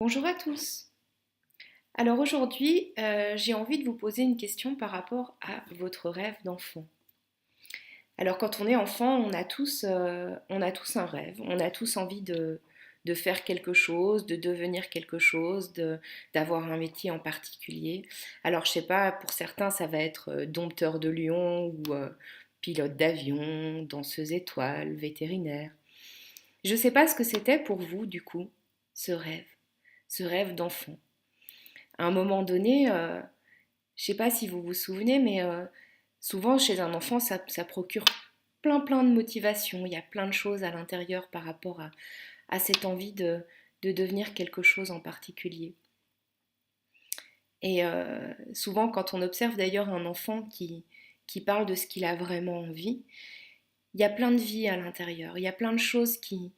Bonjour à tous. Alors aujourd'hui, j'ai envie de vous poser une question par rapport à votre rêve d'enfant. Alors quand on est enfant, on a tous un rêve, on a tous envie de faire quelque chose, de devenir quelque chose, d'avoir un métier en particulier. Alors je sais pas, pour certains ça va être dompteur de lion ou pilote d'avion, danseuse étoile, vétérinaire. Je sais pas ce que c'était pour vous du coup, ce rêve d'enfant. À un moment donné, je ne sais pas si vous vous souvenez, mais souvent chez un enfant, ça procure plein de motivation. Il y a plein de choses à l'intérieur par rapport à cette envie de devenir quelque chose en particulier. Et souvent, quand on observe d'ailleurs un enfant qui parle de ce qu'il a vraiment envie, il y a plein de vie à l'intérieur. Il y a plein de choses qui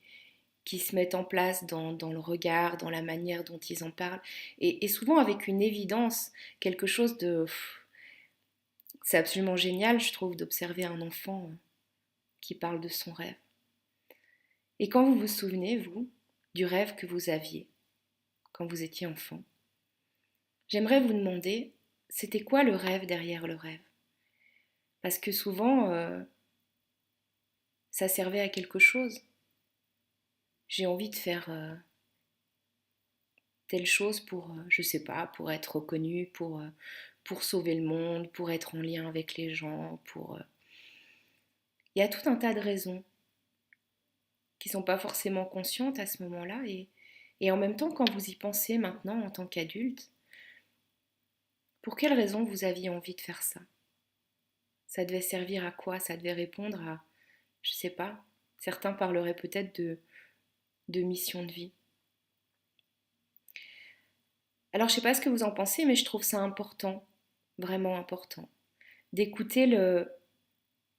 se mettent en place dans le regard, dans la manière dont ils en parlent, et souvent avec une évidence, quelque chose de... C'est absolument génial, je trouve, d'observer un enfant qui parle de son rêve. Et quand vous vous souvenez, vous, du rêve que vous aviez quand vous étiez enfant, j'aimerais vous demander, c'était quoi le rêve derrière le rêve? Parce que souvent, ça servait à quelque chose. J'ai envie de faire telle chose pour, je sais pas, pour être reconnu, pour sauver le monde, pour être en lien avec les gens, pour... Il y a tout un tas de raisons qui sont pas forcément conscientes à ce moment-là et en même temps, quand vous y pensez maintenant en tant qu'adulte, pour quelle raison vous aviez envie de faire ça? Ça devait servir à quoi? Ça devait répondre à, je sais pas, certains parleraient peut-être de mission de vie. Alors je sais pas ce que vous en pensez, mais je trouve ça important, vraiment important, d'écouter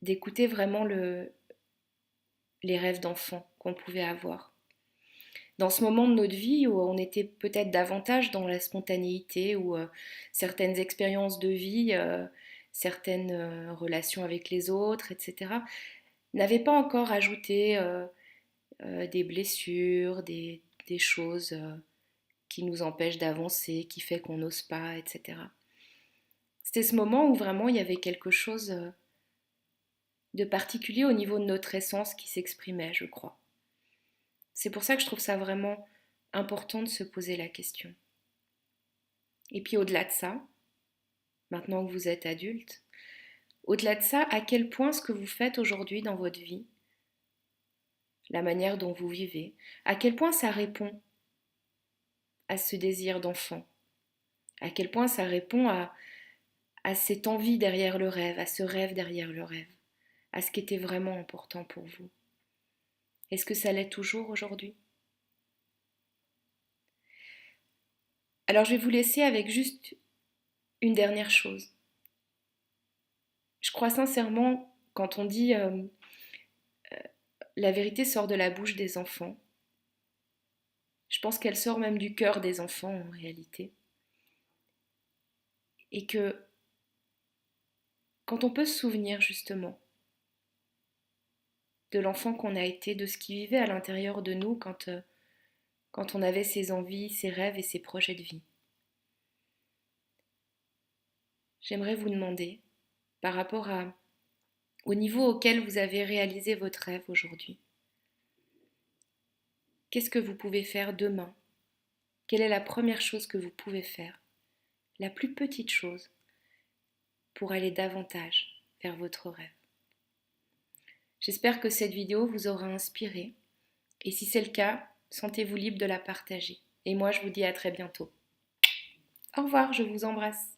d'écouter vraiment les rêves d'enfant qu'on pouvait avoir. Dans ce moment de notre vie où on était peut-être davantage dans la spontanéité, où certaines expériences de vie, certaines relations avec les autres, etc., n'avaient pas encore ajouté des blessures, des choses qui nous empêchent d'avancer, qui fait qu'on n'ose pas, etc. C'était ce moment où vraiment il y avait quelque chose de particulier au niveau de notre essence qui s'exprimait, je crois. C'est pour ça que je trouve ça vraiment important de se poser la question. Et puis au-delà de ça, maintenant que vous êtes adulte, au-delà de ça, à quel point ce que vous faites aujourd'hui dans votre vie, la manière dont vous vivez, à quel point ça répond à ce désir d'enfant, à quel point ça répond à cette envie derrière le rêve, à ce rêve derrière le rêve, à ce qui était vraiment important pour vous. Est-ce que ça l'est toujours aujourd'hui? Alors je vais vous laisser avec juste une dernière chose. Je crois sincèrement, quand on dit la vérité sort de la bouche des enfants, je pense qu'elle sort même du cœur des enfants en réalité. Et que quand on peut se souvenir justement de l'enfant qu'on a été, de ce qui vivait à l'intérieur de nous quand on avait ses envies, ses rêves et ses projets de vie, j'aimerais vous demander, par rapport au niveau auquel vous avez réalisé votre rêve aujourd'hui, qu'est-ce que vous pouvez faire demain? Quelle est la première chose que vous pouvez faire? La plus petite chose pour aller davantage vers votre rêve. J'espère que cette vidéo vous aura inspiré et si c'est le cas, sentez-vous libre de la partager. Et moi, je vous dis à très bientôt. Au revoir, je vous embrasse.